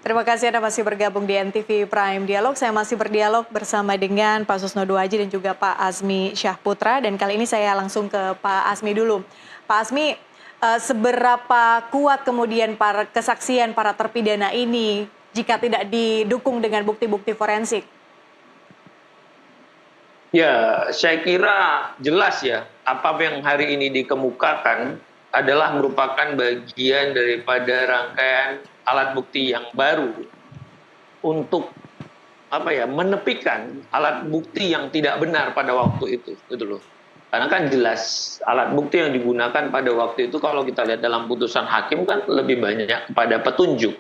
Terima kasih Anda masih bergabung di NTV Prime Dialog. Saya masih berdialog bersama dengan Pak Susno Duaji dan juga Pak Azmi Syahputra. Dan kali ini saya langsung ke Pak Azmi dulu. Pak Azmi, seberapa kuat kemudian kesaksian para terpidana ini jika tidak didukung dengan bukti-bukti forensik? Ya, saya kira jelas ya, apa yang hari ini dikemukakan adalah merupakan bagian daripada rangkaian alat bukti yang baru untuk menepikan alat bukti yang tidak benar pada waktu itu, gitu loh. Karena kan jelas alat bukti yang digunakan pada waktu itu kalau kita lihat dalam putusan hakim kan lebih banyak kepada petunjuk.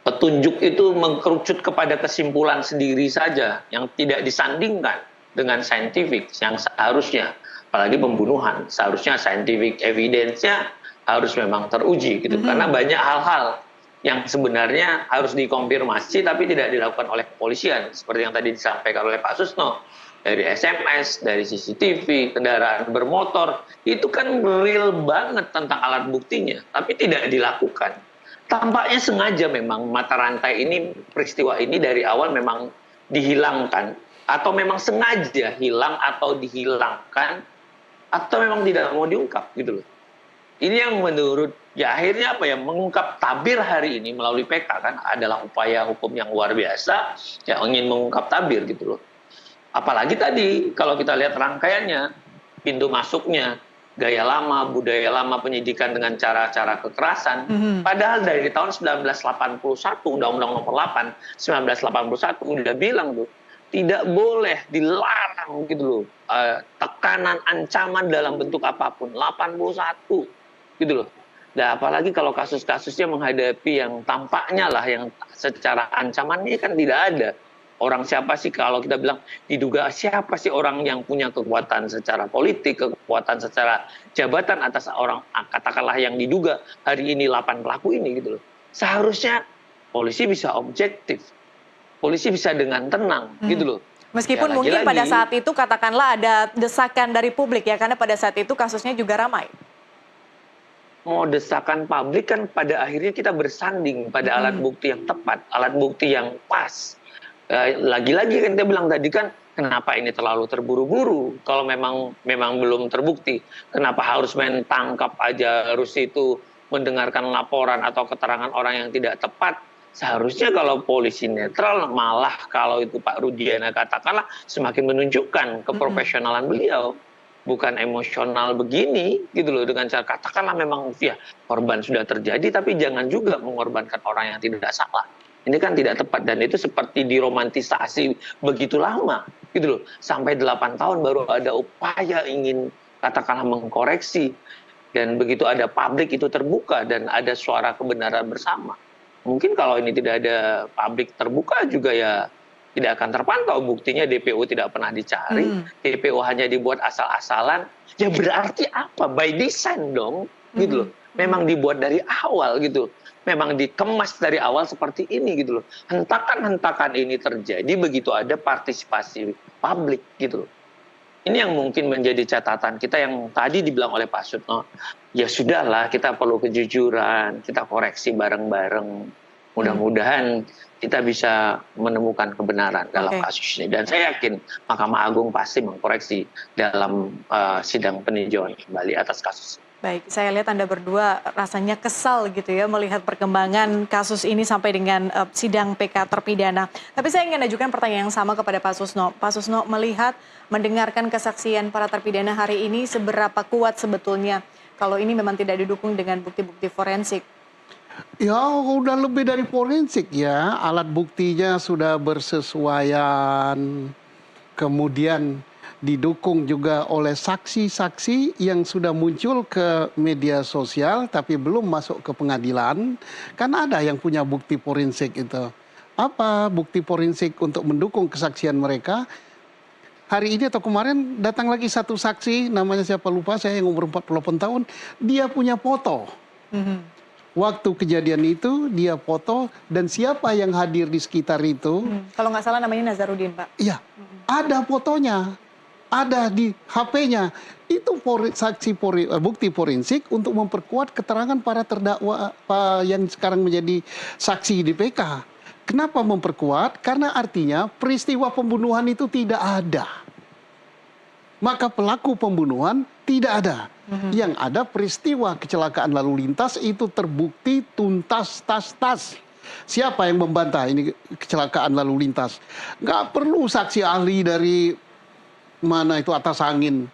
Petunjuk itu mengkerucut kepada kesimpulan sendiri saja yang tidak disandingkan dengan saintifik yang seharusnya, apalagi pembunuhan, seharusnya scientific evidence-nya harus memang teruji gitu. Karena banyak hal-hal yang sebenarnya harus dikonfirmasi tapi tidak dilakukan oleh kepolisian seperti yang tadi disampaikan oleh Pak Susno, dari SMS, dari CCTV, kendaraan bermotor, itu kan real banget tentang alat buktinya tapi tidak dilakukan. Tampaknya sengaja memang mata rantai ini, peristiwa ini dari awal memang dihilangkan atau memang sengaja hilang atau dihilangkan atau memang tidak mau diungkap gitu loh. Ini yang menurut ya akhirnya mengungkap tabir hari ini melalui PK kan adalah upaya hukum yang luar biasa yang ingin mengungkap tabir gitu loh. Apalagi tadi kalau kita lihat rangkaiannya, pintu masuknya, gaya lama, budaya lama penyidikan dengan cara-cara kekerasan, padahal dari tahun 1981 Undang-Undang Nomor 8 1981 udah bilang tuh tidak boleh, dilarang gitu loh, tekanan ancaman dalam bentuk apapun, 81 gitu loh. Nah, apalagi kalau kasus-kasusnya menghadapi yang tampaknya lah yang secara ancamannya kan tidak ada. Orang siapa sih kalau kita bilang diduga siapa sih orang yang punya kekuatan secara politik, kekuatan secara jabatan atas orang katakanlah yang diduga hari ini 8 pelaku ini gitu loh. Seharusnya polisi bisa objektif. Polisi bisa dengan tenang gitu loh. Meskipun ya, mungkin pada saat itu katakanlah ada desakan dari publik ya, karena pada saat itu kasusnya juga ramai. Mau desakan publik kan pada akhirnya kita bersanding pada alat bukti yang tepat, alat bukti yang pas. Lagi-lagi kan kita bilang tadi kan kenapa ini terlalu terburu-buru kalau memang belum terbukti. Kenapa harus main tangkap aja, harus itu mendengarkan laporan atau keterangan orang yang tidak tepat. Seharusnya kalau polisi netral, malah kalau itu Pak Rudiana katakanlah semakin menunjukkan keprofesionalan beliau. Bukan emosional begini gitu loh, dengan cara katakanlah memang ya korban sudah terjadi tapi jangan juga mengorbankan orang yang tidak salah. Ini kan tidak tepat dan itu seperti diromantisasi begitu lama gitu loh. Sampai 8 tahun baru ada upaya ingin katakanlah mengkoreksi, dan begitu ada publik itu terbuka dan ada suara kebenaran bersama. Mungkin kalau ini tidak ada publik terbuka juga ya tidak akan terpantau, buktinya DPO tidak pernah dicari, DPO hanya dibuat asal-asalan, ya berarti apa? By design dong, gitu loh. Memang dibuat dari awal gitu, memang dikemas dari awal seperti ini gitu loh. Hentakan-hentakan ini terjadi begitu ada partisipasi publik gitu loh. Ini yang mungkin menjadi catatan kita yang tadi dibilang oleh Pak Sutno, ya sudahlah kita perlu kejujuran, kita koreksi bareng-bareng. Mudah-mudahan kita bisa menemukan kebenaran dalam kasus ini. Dan saya yakin Mahkamah Agung pasti mengkoreksi dalam sidang peninjauan kembali atas kasus. Baik, saya lihat Anda berdua rasanya kesal gitu ya melihat perkembangan kasus ini sampai dengan sidang PK terpidana. Tapi saya ingin ajukan pertanyaan yang sama kepada Pak Susno. Pak Susno, melihat, mendengarkan kesaksian para terpidana hari ini, seberapa kuat sebetulnya kalau ini memang tidak didukung dengan bukti-bukti forensik? Ya, udah lebih dari forensik ya. Alat buktinya sudah bersesuaian. Kemudian didukung juga oleh saksi-saksi yang sudah muncul ke media sosial tapi belum masuk ke pengadilan. Kan ada yang punya bukti forensik itu. Apa bukti forensik untuk mendukung kesaksian mereka? Hari ini atau kemarin datang lagi satu saksi, namanya siapa lupa, saya yang umur 48 tahun. Dia punya foto. Waktu kejadian itu dia foto dan siapa yang hadir di sekitar itu. Kalau nggak salah namanya Nazarudin, Pak. Iya, ada fotonya. ada di HP-nya. Itu bukti forensik untuk memperkuat keterangan para terdakwa yang sekarang menjadi saksi di PK. Kenapa memperkuat? Karena artinya peristiwa pembunuhan itu tidak ada. Maka pelaku pembunuhan tidak ada. Yang ada peristiwa kecelakaan lalu lintas itu terbukti tuntas tas. Siapa yang membantah ini kecelakaan lalu lintas? Nggak perlu saksi ahli dari mana itu atas angin.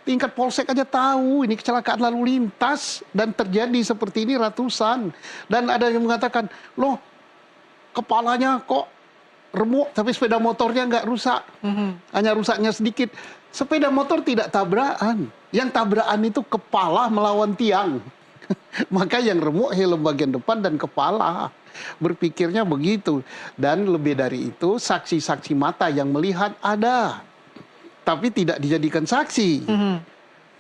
Tingkat polsek aja tahu ini kecelakaan lalu lintas dan terjadi seperti ini ratusan. Dan ada yang mengatakan, loh kepalanya kok remuk tapi sepeda motornya nggak rusak. Hanya rusaknya sedikit. Sepeda motor tidak tabrakan. Yang tabrakan itu kepala melawan tiang. Maka yang remuk helm bagian depan dan kepala. Berpikirnya begitu. Dan lebih dari itu saksi-saksi mata yang melihat ada. Tapi tidak dijadikan saksi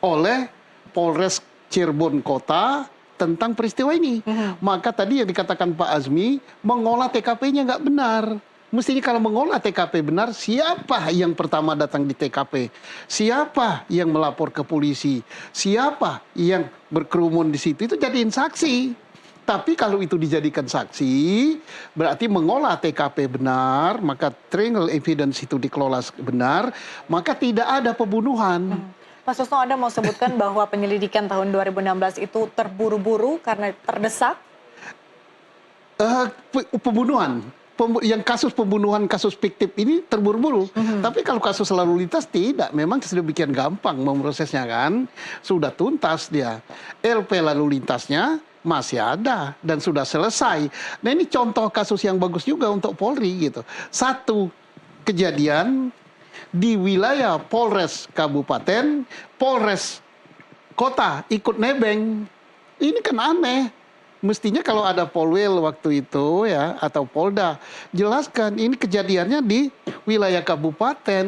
oleh Polres Cirebon Kota tentang peristiwa ini. Maka tadi yang dikatakan Pak Azmi, mengolah TKP-nya nggak benar. Mestinya kalau mengolah TKP benar, siapa yang pertama datang di TKP? Siapa yang melapor ke polisi? Siapa yang berkerumun di situ? Itu jadiin saksi. Tapi kalau itu dijadikan saksi, berarti mengolah TKP benar, maka triangle evidence itu dikelola benar, maka tidak ada pembunuhan. Pak Susno, Anda mau sebutkan bahwa penyelidikan tahun 2016 itu terburu-buru karena terdesak? Pembunuhan. Yang kasus pembunuhan, kasus fiktif ini terburu-buru. Tapi kalau kasus lalu lintas tidak, memang sedemikian gampang memprosesnya kan. Sudah tuntas dia. LP lalu lintasnya masih ada dan sudah selesai. Nah ini contoh kasus yang bagus juga untuk Polri gitu. Satu kejadian di wilayah Polres Kabupaten, Polres Kota ikut nebeng. Ini kan aneh. Mestinya kalau ada Polwil waktu itu ya atau Polda, jelaskan ini kejadiannya di wilayah kabupaten.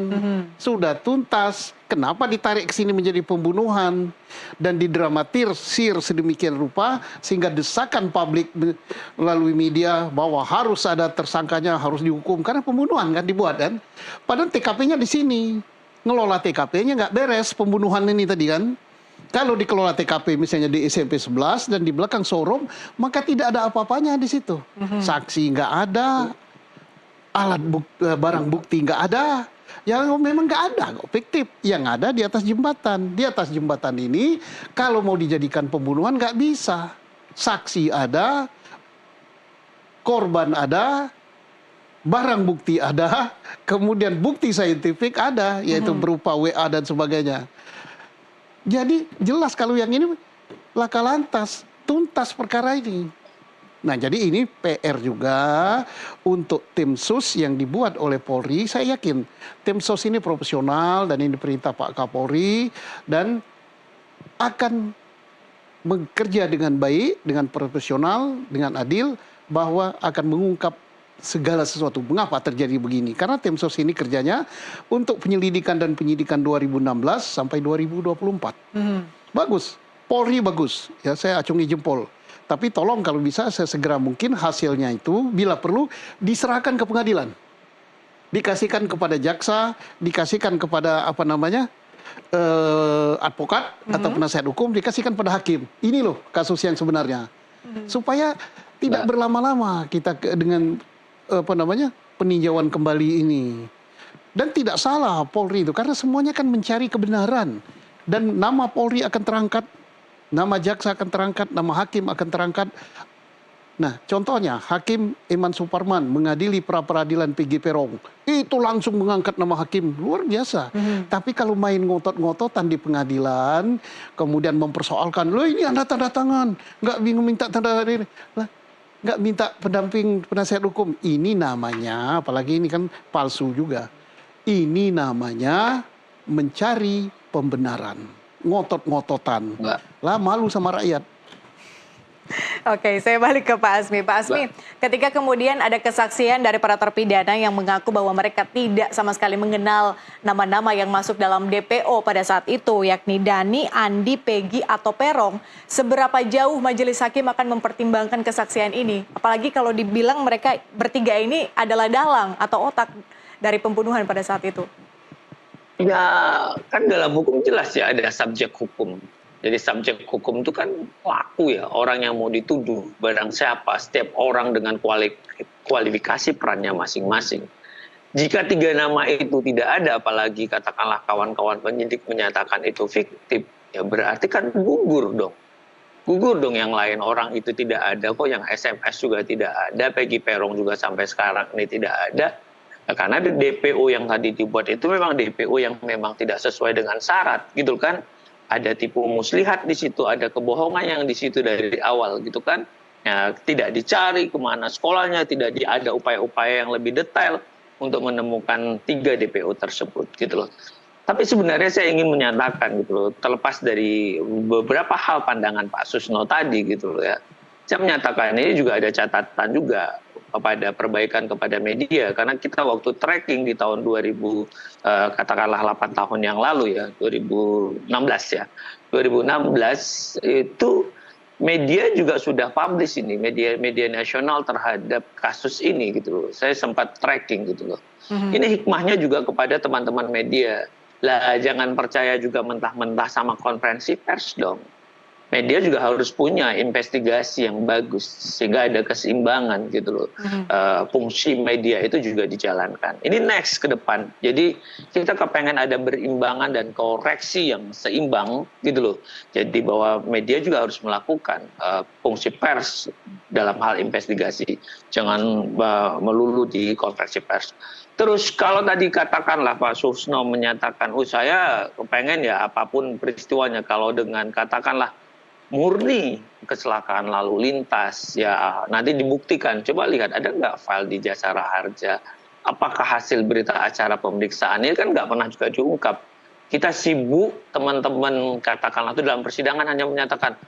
Sudah tuntas, kenapa ditarik ke sini menjadi pembunuhan dan didramatisir sedemikian rupa sehingga desakan publik melalui media bahwa harus ada tersangkanya, harus dihukum karena pembunuhan kan dibuat kan. Padahal TKP-nya di sini. Ngelola TKP-nya nggak beres pembunuhan ini tadi kan. Kalau dikelola TKP misalnya di SMP 11 dan di belakang showroom, maka tidak ada apa-apanya di situ. Saksi nggak ada, barang bukti nggak ada. Yang memang nggak ada, kok fiktif. Yang ada di atas jembatan. Di atas jembatan ini, kalau mau dijadikan pembunuhan nggak bisa. Saksi ada, korban ada, barang bukti ada, kemudian bukti saintifik ada, yaitu berupa WA dan sebagainya. Jadi jelas kalau yang ini laka lantas, tuntas perkara ini. Nah jadi ini PR juga untuk tim sus yang dibuat oleh Polri. Saya yakin tim sus ini profesional dan ini perintah Pak Kapolri dan akan bekerja dengan baik, dengan profesional, dengan adil bahwa akan mengungkap segala sesuatu. Mengapa terjadi begini? Karena tim sos ini kerjanya untuk penyelidikan dan penyidikan 2016 sampai 2024. Bagus, Polri bagus. Ya saya acungi jempol. Tapi tolong kalau bisa sesegera mungkin hasilnya itu bila perlu diserahkan ke pengadilan. Dikasihkan kepada jaksa, dikasihkan kepada advokat atau penasihat hukum, dikasihkan pada hakim. Ini loh kasus yang sebenarnya. Supaya tidak berlama-lama kita dengan peninjauan kembali ini. Dan tidak salah Polri itu karena semuanya kan mencari kebenaran dan nama Polri akan terangkat, nama jaksa akan terangkat, nama hakim akan terangkat. Nah, contohnya Hakim Iman Suparman mengadili pra-peradilan PG Peron. Itu langsung mengangkat nama hakim, luar biasa. Tapi kalau main ngotot-ngototan di pengadilan, kemudian mempersoalkan, loh ini Anda tanda tangan, nggak bingung minta tanda tangan. Nggak minta pendamping penasihat hukum. Ini namanya, apalagi ini kan palsu juga. Ini namanya mencari pembenaran. Ngotot-ngototan. Lah malu sama rakyat. Oke, saya balik ke Pak Azmi. Pak Azmi, ketika kemudian ada kesaksian dari para terpidana yang mengaku bahwa mereka tidak sama sekali mengenal nama-nama yang masuk dalam DPO pada saat itu, yakni Dani, Andi, Peggy, atau Perong, seberapa jauh majelis hakim akan mempertimbangkan kesaksian ini? Apalagi kalau dibilang mereka bertiga ini adalah dalang atau otak dari pembunuhan pada saat itu. Ya, kan dalam hukum jelas ya ada subjek hukum. Jadi subjek hukum itu kan pelaku ya, orang yang mau dituduh, barang siapa, setiap orang dengan kualifikasi perannya masing-masing. Jika tiga nama itu tidak ada, apalagi katakanlah kawan-kawan penyidik menyatakan itu fiktif, ya berarti kan gugur dong. Gugur dong yang lain, orang itu tidak ada kok, yang SMS juga tidak ada, Peggy Perong juga sampai sekarang ini tidak ada. Nah, karena DPO yang tadi dibuat itu memang DPO yang memang tidak sesuai dengan syarat gitu kan. Ada tipu muslihat di situ, ada kebohongan yang di situ dari awal gitu kan. Ya, tidak dicari kemana sekolahnya, tidak ada upaya-upaya yang lebih detail untuk menemukan 3 DPO tersebut gitu loh. Tapi sebenarnya saya ingin menyatakan gitu loh, terlepas dari beberapa hal pandangan Pak Susno tadi gitu loh ya. Saya menyatakan ini juga ada catatan juga kepada perbaikan kepada media, karena kita waktu tracking di tahun 2000 katakanlah 8 tahun yang lalu ya, 2016 ya. 2016 itu media juga sudah publish ini, media nasional terhadap kasus ini gitu loh. Saya sempat tracking gitu loh. Ini hikmahnya juga kepada teman-teman media. Lah jangan percaya juga mentah-mentah sama konferensi pers dong. Media juga harus punya investigasi yang bagus sehingga ada keseimbangan gitu loh. Fungsi media itu juga dijalankan. Ini next ke depan. Jadi kita kepengen ada berimbangan dan koreksi yang seimbang gitu loh. Jadi bahwa media juga harus melakukan fungsi pers dalam hal investigasi. Jangan melulu di konferensi pers. Terus kalau tadi katakanlah Pak Susno menyatakan, saya kepengen ya apapun peristiwanya, kalau dengan katakanlah murni kecelakaan lalu lintas, ya nanti dibuktikan. Coba lihat ada nggak file di Jasara Harja? Apakah hasil berita acara pemeriksaan ini kan nggak pernah juga diungkap. Kita sibuk, teman-teman katakanlah itu dalam persidangan hanya menyatakan,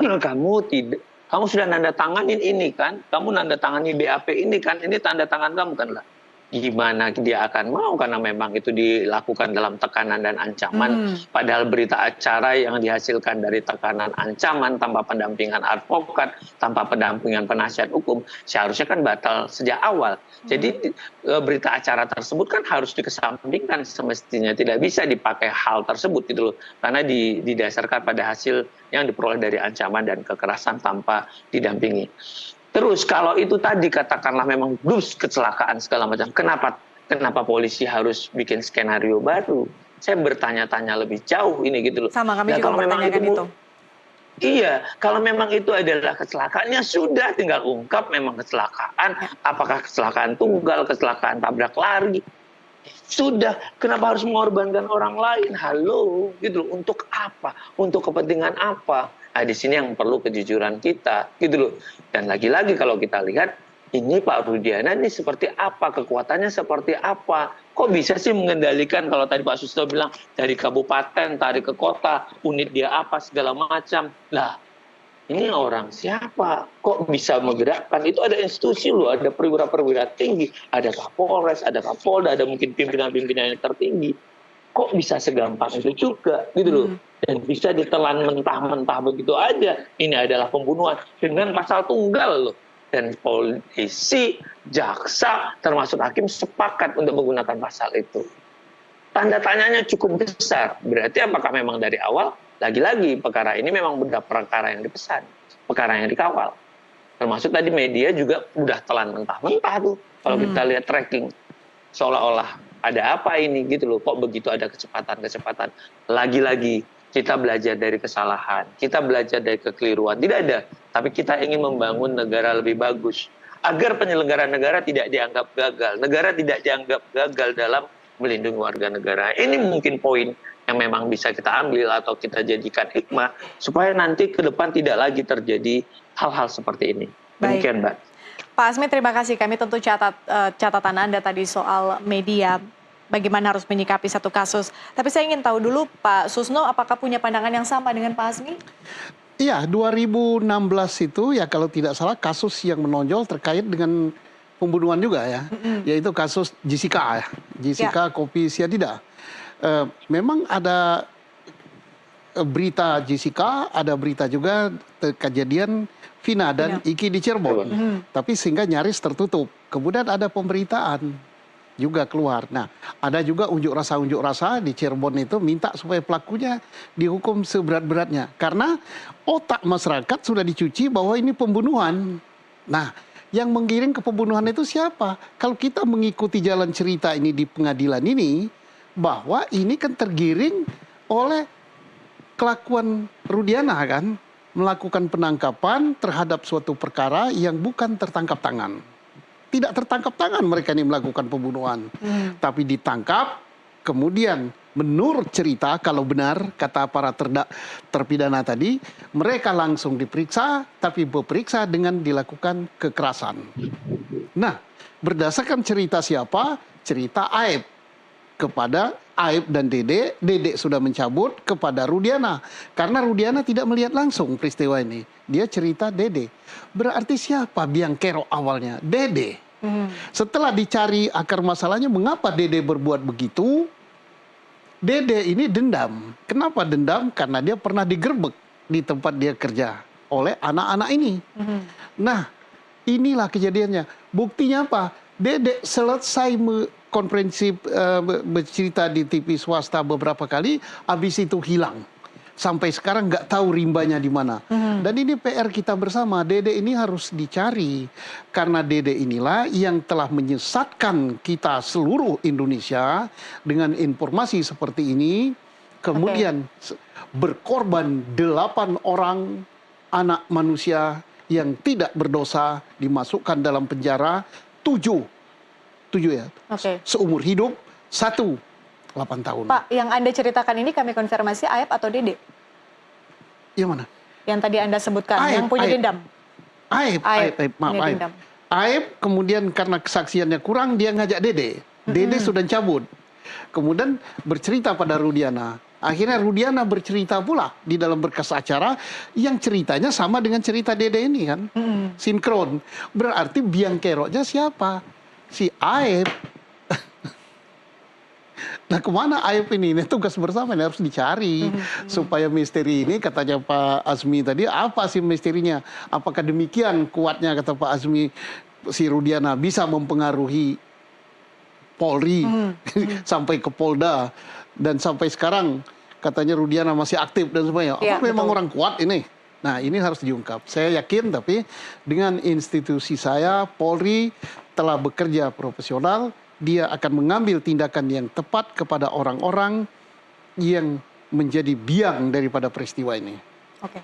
kamu sudah nanda tanganin ini kan, kamu nanda tangani BAP ini kan, ini tanda tangan kamu kan lah. Gimana dia akan mau, karena memang itu dilakukan dalam tekanan dan ancaman. Padahal berita acara yang dihasilkan dari tekanan ancaman tanpa pendampingan advokat, tanpa pendampingan penasihat hukum, seharusnya kan batal sejak awal. Jadi berita acara tersebut kan harus dikesampingkan semestinya, tidak bisa dipakai hal tersebut gitu loh, karena didasarkan pada hasil yang diperoleh dari ancaman dan kekerasan tanpa didampingi. Terus kalau itu tadi katakanlah memang kecelakaan segala macam, kenapa polisi harus bikin skenario baru? Saya bertanya-tanya lebih jauh ini gitu loh. Sama kami juga mempertanyakan itu. Iya, kalau memang itu adalah kecelakaannya sudah tinggal ungkap memang kecelakaan, apakah kecelakaan tunggal, kecelakaan tabrak lari. Sudah, kenapa harus mengorbankan orang lain? Halo, gitu loh. Untuk apa? Untuk kepentingan apa? Nah, di sini yang perlu kejujuran kita, gitu loh. Dan lagi-lagi kalau kita lihat, ini Pak Rudiana ini seperti apa, kekuatannya seperti apa. Kok bisa sih mengendalikan, kalau tadi Pak Susno bilang, dari kabupaten, tarik ke kota, unit dia apa, segala macam. Lah, ini orang siapa? Kok bisa menggerakkan? Itu ada institusi loh, ada perwira-perwira tinggi, ada Kapolres, ada Kapolda, ada mungkin pimpinan-pimpinan yang tertinggi. Kok bisa segampang itu juga, gitu loh. Dan bisa ditelan mentah-mentah begitu aja. Ini adalah pembunuhan dengan pasal tunggal loh. Dan polisi, jaksa, termasuk hakim sepakat untuk menggunakan pasal itu. Tanda tanyanya cukup besar. Berarti apakah memang dari awal, lagi-lagi perkara ini memang benar perkara yang dipesan, perkara yang dikawal. Termasuk tadi media juga udah telan mentah-mentah tuh. Kalau kita lihat tracking, seolah-olah ada apa ini gitu loh. Kok begitu ada kecepatan-kecepatan. Lagi-lagi kita belajar dari kesalahan, kita belajar dari kekeliruan. Tidak ada, tapi kita ingin membangun negara lebih bagus. Agar penyelenggara negara tidak dianggap gagal. Negara tidak dianggap gagal dalam melindungi warga negara. Ini mungkin poin yang memang bisa kita ambil atau kita jadikan hikmah supaya nanti ke depan tidak lagi terjadi hal-hal seperti ini. Demikian, Mbak. Pak Asmi, terima kasih. Kami tentu catatan Anda tadi soal media, bagaimana harus menyikapi satu kasus. Tapi saya ingin tahu dulu, Pak Susno, apakah punya pandangan yang sama dengan Pak Asmi? Iya, 2016 itu ya kalau tidak salah kasus yang menonjol terkait dengan pembunuhan juga ya, yaitu kasus Jessica ya, Jessica kopi sianida. Memang ada berita Jessica, ada berita juga kejadian Vina dan Iki di Cirebon, tapi sehingga nyaris tertutup. Kemudian ada pemberitaan juga keluar. Nah, ada juga unjuk rasa di Cirebon itu minta supaya pelakunya dihukum seberat-beratnya. Karena otak masyarakat sudah dicuci bahwa ini pembunuhan. Nah, yang menggiring ke pembunuhan itu siapa? Kalau kita mengikuti jalan cerita ini di pengadilan ini, bahwa ini kan tergiring oleh kelakuan Rudiana kan, melakukan penangkapan terhadap suatu perkara yang bukan tertangkap tangan. Tidak tertangkap tangan mereka ini melakukan pembunuhan. Tapi ditangkap, kemudian menurut cerita, kalau benar kata para terpidana tadi, mereka langsung diperiksa, tapi diperiksa dengan dilakukan kekerasan. Nah, berdasarkan cerita siapa? Cerita Aib. Kepada Aib dan Dede, Dede sudah mencabut kepada Rudiana. Karena Rudiana tidak melihat langsung peristiwa ini. Dia cerita Dede. Berarti siapa biang kerok awalnya? Dede. Setelah dicari akar masalahnya, mengapa Dede berbuat begitu? Dede ini dendam. Kenapa dendam? Karena dia pernah digerebek di tempat dia kerja oleh anak-anak ini. Nah, inilah kejadiannya. Buktinya apa? Dede selesai konferensi bercerita di TV swasta beberapa kali, habis itu hilang. Sampai sekarang nggak tahu rimbanya di mana. Dan ini PR kita bersama. Dede ini harus dicari. Karena Dede inilah yang telah menyesatkan kita seluruh Indonesia dengan informasi seperti ini. Kemudian berkorban 8 orang anak manusia yang tidak berdosa dimasukkan dalam penjara 7 ya. Seumur hidup 8 tahun. Pak, yang Anda ceritakan ini kami konfirmasi Aib atau Dede? Yang mana? Yang tadi Anda sebutkan, Aib, yang punya Aib. dendam. Maaf, Aib. Aib kemudian karena kesaksiannya kurang, dia ngajak Dede. Dede sudah cabut. Kemudian bercerita pada Rudiana. Akhirnya Rudiana bercerita pula di dalam berkas acara yang ceritanya sama dengan cerita Dede ini kan. Sinkron. Berarti biang keroknya siapa? Si Aib. Nah, kemana Aib ini? Ini tugas bersama, ini harus dicari. Supaya misteri ini, katanya Pak Azmi tadi, apa sih misterinya? Apakah demikian kuatnya, kata Pak Azmi, si Rudiana bisa mempengaruhi Polri sampai ke Polda. Dan sampai sekarang, katanya Rudiana masih aktif dan semuanya. Apa memang orang kuat ini? Nah, ini harus diungkap. Saya yakin, tapi dengan institusi saya, Polri telah bekerja profesional, dia akan mengambil tindakan yang tepat kepada orang-orang yang menjadi biang daripada peristiwa ini. Oke.